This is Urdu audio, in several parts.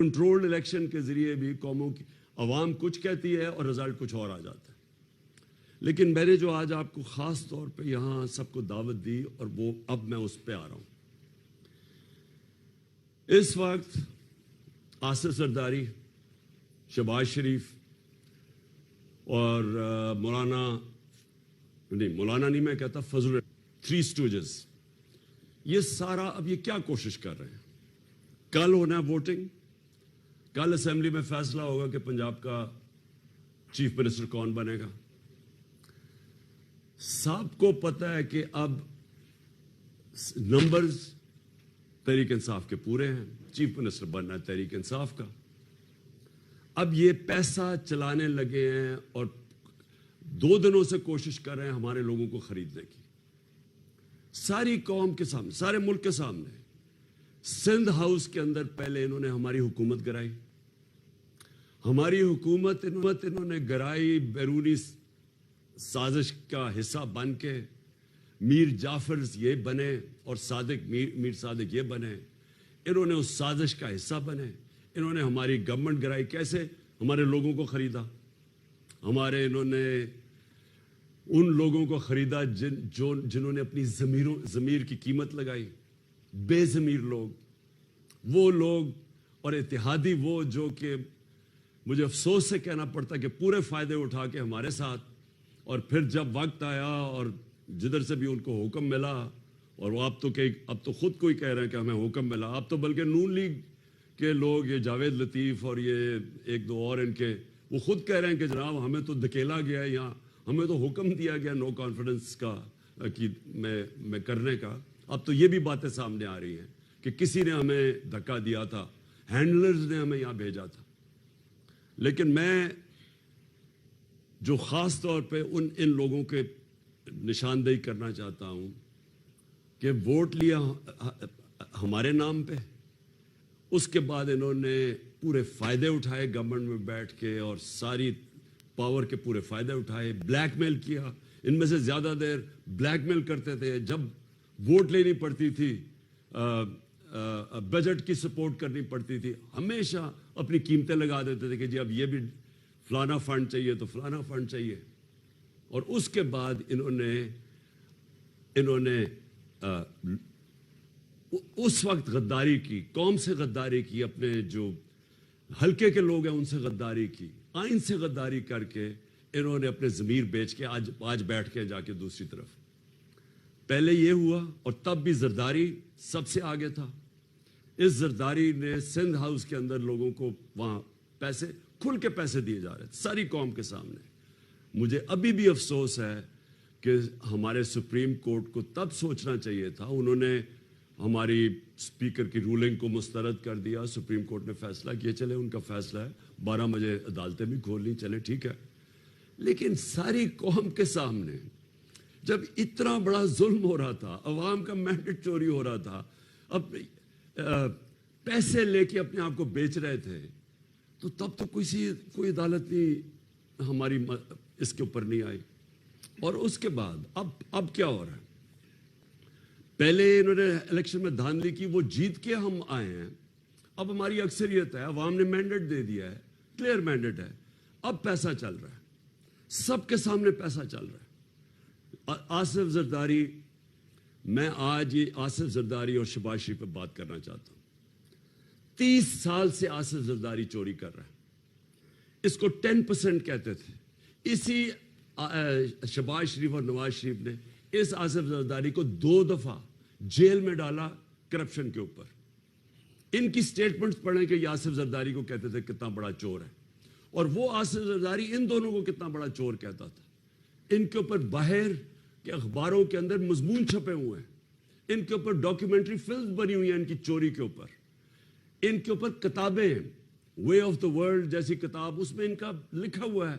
کنٹرولڈ الیکشن کے ذریعے بھی قوموں کی عوام کچھ کہتی ہے اور رزلٹ کچھ اور آ جاتا ہے. لیکن میں نے جو آج آپ کو خاص طور پہ یہاں سب کو دعوت دی اور وہ اب میں اس پہ آ رہا ہوں. اس وقت آصف زرداری، شہباز شریف اور مولانا نہیں میں کہتا فضل، تھری اسٹوجز، یہ سارا اب یہ کیا کوشش کر رہے ہیں. کل ہونا ووٹنگ، کل اسمبلی میں فیصلہ ہوگا کہ پنجاب کا چیف منسٹر کون بنے گا. سب کو پتہ ہے کہ اب نمبرز تحریک انصاف کے پورے ہیں، چیف منسٹر بننا ہے تحریک انصاف کا. اب یہ پیسہ چلانے لگے ہیں اور 2 دنوں سے کوشش کر رہے ہیں ہمارے لوگوں کو خریدنے کی. ساری قوم کے سامنے، سارے ملک کے سامنے. سندھ ہاؤس کے اندر پہلے انہوں نے ہماری حکومت گرائی. ہماری حکومت انہوں نے گرائی بیرونی سازش کا حصہ بن کے. میر جعفر یہ بنے اور میر صادق یہ بنے. انہوں نے اس سازش کا حصہ بنے. انہوں نے ہماری گورنمنٹ گرائی. کیسے؟ ہمارے لوگوں کو خریدا. انہوں نے ان لوگوں کو خریدا جنہوں نے اپنی ضمیر کی قیمت لگائی. بے ضمیر لوگ، وہ لوگ اور اتحادی وہ جو کہ مجھے افسوس سے کہنا پڑتا کہ پورے فائدے اٹھا کے ہمارے ساتھ، اور پھر جب وقت آیا اور جدھر سے بھی ان کو حکم ملا، اور وہ اب تو خود کو ہی کہہ رہے ہیں کہ ہمیں حکم ملا. اب تو بلکہ نون لیگ کے لوگ، یہ جاوید لطیف اور یہ 1-2 اور ان کے، وہ خود کہہ رہے ہیں کہ جناب ہمیں تو دھکیلا گیا ہے یہاں، ہمیں تو حکم دیا گیا نو کانفیڈنس کا میں کرنے کا. اب تو یہ بھی باتیں سامنے آ رہی ہیں کہ کسی نے ہمیں دھکا دیا تھا، ہینڈلرز نے ہمیں یہاں بھیجا تھا. لیکن میں جو خاص طور پہ ان لوگوں کے نشاندہی کرنا چاہتا ہوں کہ ووٹ لیا ہمارے نام پہ، اس کے بعد انہوں نے پورے فائدے اٹھائے گورنمنٹ میں بیٹھ کے، اور ساری پاور کے پورے فائدے اٹھائے. بلیک میل کیا. ان میں سے زیادہ دیر بلیک میل کرتے تھے. جب ووٹ لینی پڑتی تھی، بجٹ کی سپورٹ کرنی پڑتی تھی، ہمیشہ اپنی قیمتیں لگا دیتے تھے کہ جی اب یہ بھی فلانا فنڈ چاہیے تو فلانا فنڈ چاہیے. اور اس کے بعد انہوں نے اس وقت غداری کی، قوم سے غداری کی، اپنے جو حلقے کے لوگ ہیں ان سے غداری کی، آئین سے غداری کر کے انہوں نے اپنے ضمیر بیچ کے آج بیٹھ کے جا کے دوسری طرف. پہلے یہ ہوا، اور تب بھی زرداری سب سے آگے تھا. اس زرداری نے سندھ ہاؤس کے اندر لوگوں کو وہاں پیسے، کھل کے پیسے دیے جا رہے تھے ساری قوم کے سامنے. مجھے ابھی بھی افسوس ہے کہ ہمارے سپریم کورٹ کو تب سوچنا چاہیے تھا. انہوں نے ہماری اسپیکر کی رولنگ کو مسترد کر دیا. سپریم کورٹ نے فیصلہ کیا، چلے ان کا فیصلہ ہے، 12 بجے عدالتیں بھی کھول لی، چلے ٹھیک ہے. لیکن ساری قوم کے سامنے جب اتنا بڑا ظلم ہو رہا تھا، عوام کا مینڈیٹ چوری ہو رہا تھا، اب پیسے لے کے اپنے آپ کو بیچ رہے تھے، تو تب تو کوئی عدالت نہیں ہماری اس کے اوپر نہیں آئی. اور اس کے بعد اب کیا ہو رہا ہے؟ پہلے انہوں نے الیکشن میں دھاندلی کی، وہ جیت کے ہم آئے ہیں، اب ہماری اکثریت ہے، عوام نے مینڈیٹ دے دیا ہے، کلیئر مینڈیٹ ہے. اب پیسہ چل رہا ہے، سب کے سامنے پیسہ چل رہا ہے. آصف زرداری، میں آج یہ آصف زرداری اور شہباز شریف پہ بات کرنا چاہتا ہوں. 30 سال سے آصف زرداری چوری کر رہا ہے. اس کو 10% کہتے تھے. اسی شہباز شریف اور نواز شریف نے اس آصف زرداری کو 2 دفعہ جیل میں ڈالا کرپشن کے اوپر. ان کی سٹیٹمنٹس پڑھیں کہ یہ آصف زرداری کو کہتے تھے کتنا بڑا چور ہے، اور وہ آصف زرداری ان دونوں کو کتنا بڑا چور کہتا تھا. ان کے اوپر باہر کے اخباروں کے اندر مضمون چھپے ہوئے ہیں، ان کے اوپر ڈاکیومنٹری فلمز بنی ہوئی ہیں ان کی چوری کے اوپر. ان کے اوپر کتابیں، وے آف دا ورلڈ جیسی کتاب، اس میں ان کا لکھا ہوا ہے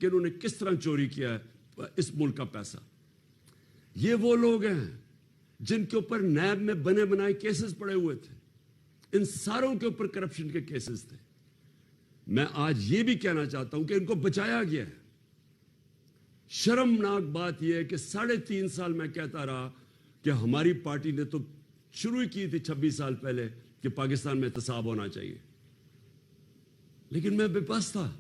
کہ انہوں نے کس طرح چوری کیا ہے اس ملک کا پیسہ. یہ وہ لوگ ہیں جن کے اوپر نیب میں بنے بنائے کیسز پڑے ہوئے تھے. ان ساروں کے اوپر کرپشن کے کیسز تھے. میں آج یہ بھی کہنا چاہتا ہوں کہ ان کو بچایا گیا ہے. شرمناک بات یہ ہے کہ 3.5 سال میں کہتا رہا کہ ہماری پارٹی نے تو شروع کی تھی 26 سال پہلے کہ پاکستان میں احتساب ہونا چاہیے. لیکن میں بے بس تھا.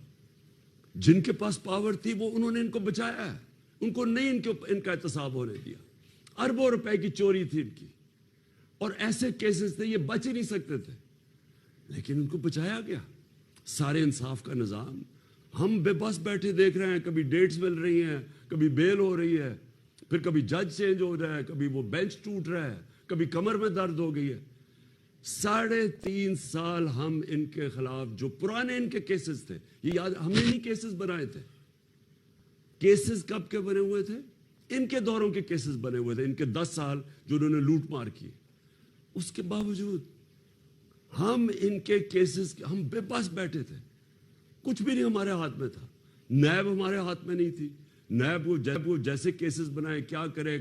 جن کے پاس پاور تھی وہ انہوں نے ان کو بچایا ہے, ان کو نہیں ان کا احتساب ہونے دیا. اربوں روپے کی چوری تھی ان کی, اور ایسے کیسز تھے یہ بچ ہی نہیں سکتے تھے, لیکن ان کو بچایا گیا. سارے انصاف کا نظام. ہم بے بس بیٹھے دیکھ رہے ہیں, کبھی ڈیٹس مل رہی ہیں, کبھی بیل ہو رہی ہے, پھر کبھی جج چینج ہو رہا ہے, کبھی وہ بینچ ٹوٹ رہا ہے, کبھی کمر میں درد ہو گئی ہے. 3.5 سال ہم ان کے خلاف جو پرانے ان کے کیسز تھے, یہ یاد, ہم نے نہیں کیسز بنائے تھے. کیسز کب کے بنے ہوئے تھے؟ ان کے دوروں کے کیسز بنے ہوئے تھے, ان کے 10 سال جو انہوں نے لوٹ مار کی. اس کے باوجود ہم ان کے کیسز, ہم بے بس بیٹھے تھے, کچھ بھی نہیں ہمارے ہاتھ میں تھا. نیب ہمارے ہاتھ میں نہیں تھی. نیب کو جیسے کیسز بنائے, کیا کرے,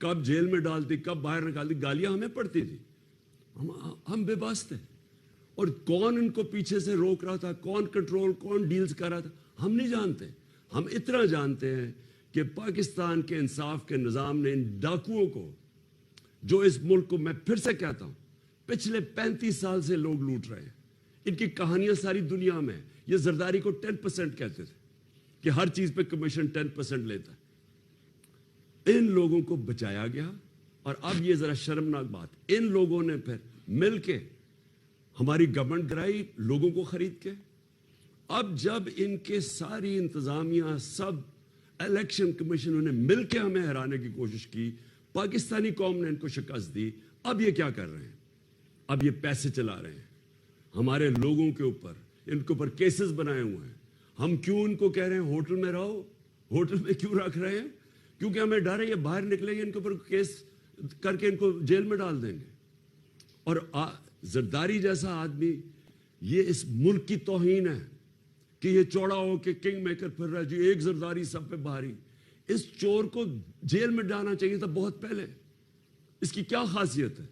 کب جیل میں ڈالتی, کب باہر نکالتی, گالیاں ہمیں پڑتی تھی. ہم بے بس تھے. اور کون ان کو پیچھے سے روک رہا تھا, کون کنٹرول, کون ڈیلز کر رہا تھا, ہم نہیں جانتے. ہم اتنا جانتے ہیں کہ پاکستان کے انصاف کے نظام نے ان ڈاکوؤں کو, جو اس ملک کو, میں پھر سے کہتا ہوں, پچھلے 35 سال سے لوگ لوٹ رہے ہیں. ان کی کہانیاں ساری دنیا میں. یہ زرداری کو 10% کہتے تھے کہ ہر چیز پہ کمیشن 10% لیتا ہے. ان لوگوں کو بچایا گیا. اور اب یہ ذرا شرمناک بات, ان لوگوں نے پھر مل کے ہماری گورنمنٹ کرائی لوگوں کو خرید کے. اب جب ان کے ساری انتظامیہ, سب الیکشن کمیشنوں نے مل کے ہمیں ہرانے کی کوشش کی, پاکستانی قوم نے ان کو شکست دی. اب یہ کیا کر رہے ہیں؟ اب یہ پیسے چلا رہے ہیں ہمارے لوگوں کے اوپر, ان کے اوپر کیسز بنائے ہوئے ہیں. ہم کیوں ان کو کہہ رہے ہیں ہوٹل میں رہو؟ ہوٹل میں کیوں رکھ رہے ہیں؟ کیونکہ ہمیں ڈر ہے یہ باہر نکلیں گے, ان کے اوپر کیس کر کے ان کو جیل میں ڈال دیں گے. اور زرداری جیسا آدمی, یہ اس ملک کی توہین ہے کہ یہ چوڑا ہو کے کنگ میکر پھر رہا ہے, جی ایک زرداری سب پہ بھاری. اس چور کو جیل میں ڈالنا چاہیے تھا بہت پہلے. اس کی کیا خاصیت ہے؟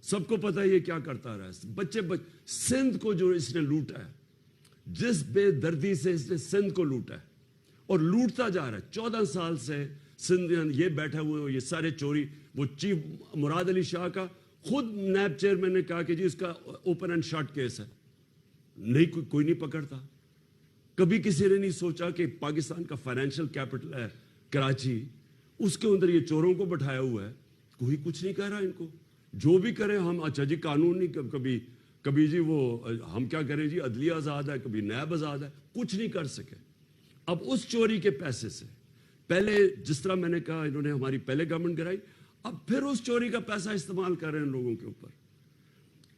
سب کو پتہ ہے یہ کیا کرتا رہا ہے. بچے سندھ کو جو اس نے لوٹا ہے, جس بے دردی سے اس نے سندھ کو لوٹا ہے اور لوٹتا جا رہا ہے. 14 سال سے سندھ یہ بیٹھے ہوئے ہو, یہ سارے چوری. وہ چیف مراد علی شاہ کا خود نیب چیئرمین نے کہا کہ جی اس کا اوپن اینڈ شٹ کیس ہے. نہیں, کوئی نہیں پکڑتا. کبھی کسی نے نہیں سوچا کہ پاکستان کا فائنینشیل کیپٹل ہے کراچی, اس کے اندر یہ چوروں کو بٹھایا ہوا ہے. کوئی کچھ نہیں کہہ رہا ان کو. جو بھی کریں ہم, اچھا جی قانون نہیں, کبھی جی وہ ہم کیا کریں جی, عدلیہ آزاد ہے, کبھی نیب آزاد ہے. کچھ نہیں کر سکے. اب اس چوری کے پیسے سے پہلے, جس طرح میں نے کہا انہوں نے ہماری پہلے گورنمنٹ کرائی, اب پھر اس چوری کا پیسہ استعمال کر رہے ہیں ان لوگوں کے اوپر.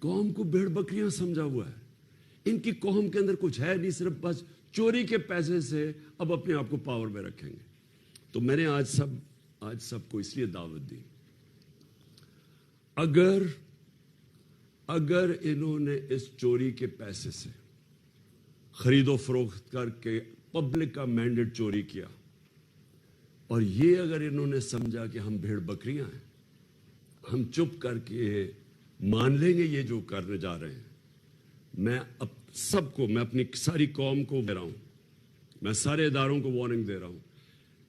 قوم کو بھیڑ بکریاں سمجھا ہوا ہے. ان کی قوم کے اندر کچھ ہے نہیں, صرف بس چوری کے پیسے سے اب اپنے آپ کو پاور میں رکھیں گے. تو میں نے آج سب کو اس لیے دعوت دی, اگر انہوں نے اس چوری کے پیسے سے خرید و فروخت کر کے پبلک کا مینڈیٹ چوری کیا, اور یہ اگر انہوں نے سمجھا کہ ہم بھیڑ بکریاں ہیں, ہم چپ کر کے مان لیں گے یہ جو کرنے جا رہے ہیں, میں اب سب کو, میں اپنی ساری قوم کو دے رہا ہوں, میں سارے اداروں کو وارننگ دے رہا ہوں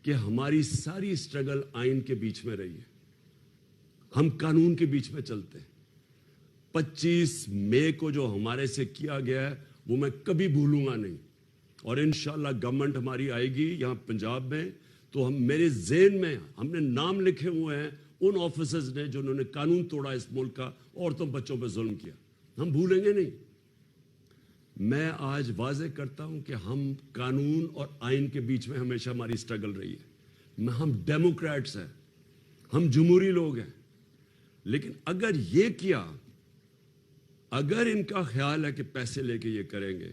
کہ ہماری ساری اسٹرگل آئین کے بیچ میں رہی ہے. ہم قانون کے بیچ میں چلتے ہیں. 25 مئی کو جو ہمارے سے کیا گیا ہے وہ میں کبھی بھولوں گا نہیں. اور انشاءاللہ گورنمنٹ ہماری آئے گی یہاں پنجاب میں, تو میرے ذہن میں ہم نے نام لکھے ہوئے ہیں ان آفیسرز نے جنہوں نے قانون توڑا اس ملک کا, عورتوں بچوں پہ ظلم کیا. ہم بھولیں گے نہیں. میں آج واضح کرتا ہوں کہ ہم قانون اور آئین کے بیچ میں ہمیشہ ہماری اسٹرگل رہی ہے. ہم ڈیموکریٹس ہیں, ہم جمہوری لوگ ہیں. لیکن اگر یہ کیا, اگر ان کا خیال ہے کہ پیسے لے کے یہ کریں گے,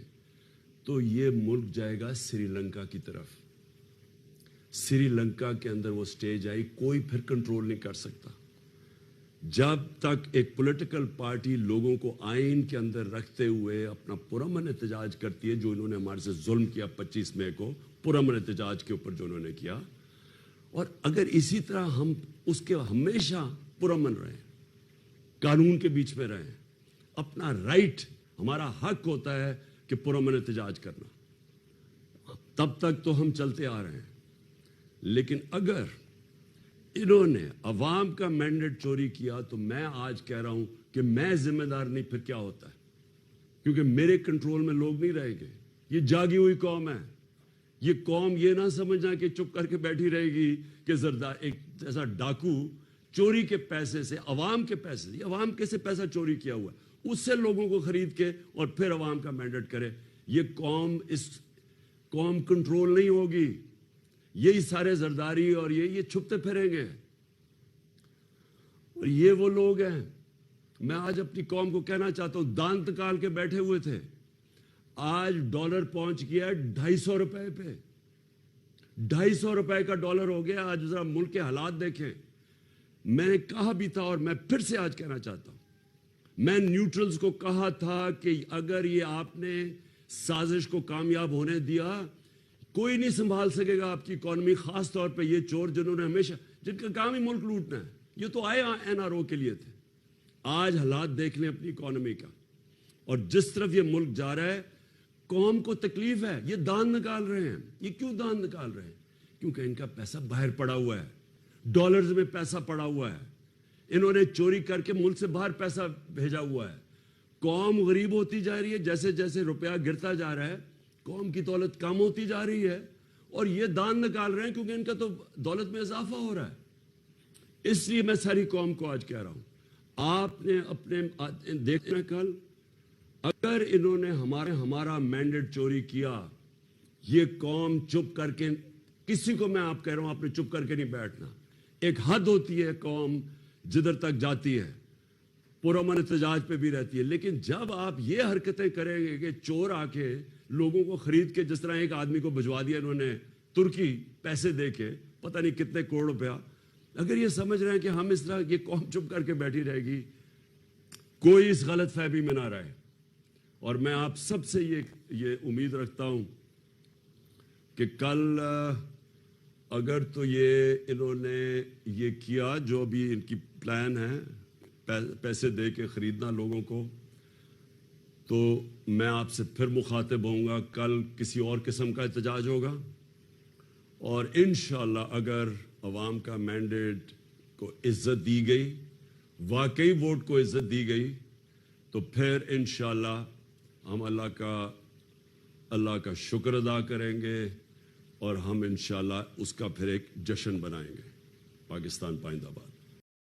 تو یہ ملک جائے گا سری لنکا کی طرف. سری لنکا کے اندر وہ سٹیج آئی, کوئی پھر کنٹرول نہیں کر سکتا. جب تک ایک پولیٹیکل پارٹی لوگوں کو آئین کے اندر رکھتے ہوئے اپنا پرامن احتجاج کرتی ہے, جو انہوں نے ہمارے سے ظلم کیا 25 مئی کو, پرامن احتجاج کے اوپر جو انہوں نے کیا, اور اگر اسی طرح ہم اس کے ہمیشہ پرامن رہیں, قانون کے بیچ میں رہیں, اپنا رائٹ, ہمارا حق ہوتا ہے کہ پرامن احتجاج کرنا, تب تک تو ہم چلتے آ رہے ہیں. لیکن اگر انہوں نے عوام کا مینڈیٹ چوری کیا, تو میں آج کہہ رہا ہوں کہ میں ذمہ دار نہیں, پھر کیا ہوتا ہے؟ کیونکہ میرے کنٹرول میں لوگ نہیں رہیں گے. یہ جاگی ہوئی قوم ہے. یہ قوم یہ نہ سمجھنا کہ چپ کر کے بیٹھی رہے گی کہ زرداری ایک جیسا ڈاکو چوری کے پیسے سے، عوام کے پیسے سے، عوام کیسے پیسہ چوری کیا ہوا ہے، اس سے لوگوں کو خرید کے اور پھر عوام کا مینڈیٹ کرے. یہ قوم کنٹرول نہیں ہوگی. یہی سارے زرداری اور یہ چھپتے پھریں گے. اور یہ وہ لوگ ہیں. میں آج اپنی قوم کو کہنا چاہتا ہوں، دانت نکال کے بیٹھے ہوئے تھے، آج ڈالر پہنچ گیا 250 روپے پہ. 250 روپے کا ڈالر ہو گیا. آج ذرا ملک کے حالات دیکھیں. میں نے کہا بھی تھا اور میں پھر سے آج کہنا چاہتا ہوں، میں نیوٹرلز کو کہا تھا کہ اگر یہ آپ نے سازش کو کامیاب ہونے دیا، کوئی نہیں سنبھال سکے گا آپ کی اکانومی، خاص طور پہ یہ چور جنہوں نے ہمیشہ، جن کا کام ہی ملک لوٹنا ہے. یہ تو آئے NRO کے لیے تھے. آج حالات دیکھ لیں اپنی اکانومی کا، اور جس طرف یہ ملک جا رہا ہے، قوم کو تکلیف ہے. یہ دان نکال رہے ہیں. یہ کیوں دان نکال رہے ہیں؟ کیونکہ ان کا پیسہ باہر پڑا ہوا ہے، ڈالرز میں پیسہ پڑا ہوا ہے. انہوں نے چوری کر کے ملک سے باہر پیسہ بھیجا ہوا ہے. قوم غریب ہوتی جا رہی ہے. جیسے جیسے روپیہ گرتا جا رہا ہے، قوم کی دولت کم ہوتی جا رہی ہے. اور یہ دان نکال رہے ہیں کیونکہ ان کا تو دولت میں اضافہ ہو رہا ہے. اس لیے میں ساری قوم کو آج کہہ رہا ہوں، آپ نے اپنے دیکھنا کل اگر انہوں نے ہمارا مینڈیٹ چوری کیا، یہ قوم چپ کر کے، کسی کو میں آپ کہہ رہا ہوں آپ نے چپ کر کے نہیں بیٹھنا. ایک حد ہوتی ہے قوم جدھر تک جاتی ہے، پرامن احتجاج پہ بھی رہتی ہے. لیکن جب آپ یہ حرکتیں کریں گے کہ چور آ کے لوگوں کو خرید کے، جس طرح ایک آدمی کو بھجوا دیا انہوں نے ترکی پیسے دے کے پتہ نہیں کتنے کروڑ روپیہ، اگر یہ سمجھ رہے ہیں کہ ہم اس طرح یہ قوم چپ کر کے بیٹھی رہے گی، کوئی اس غلط فہمی میں نہ رہے. اور میں آپ سب سے یہ امید رکھتا ہوں کہ کل اگر تو یہ انہوں نے یہ کیا جو بھی ان کی پلان ہے، پیسے دے کے خریدنا لوگوں کو، تو میں آپ سے پھر مخاطب ہوں گا. کل کسی اور قسم کا احتجاج ہوگا، اور انشاءاللہ اگر عوام کا مینڈیٹ کو عزت دی گئی، واقعی ووٹ کو عزت دی گئی، تو پھر انشاءاللہ ہم اللہ کا شکر ادا کریں گے، اور ہم انشاءاللہ اس کا پھر ایک جشن بنائیں گے. پاکستان پائندہ باد.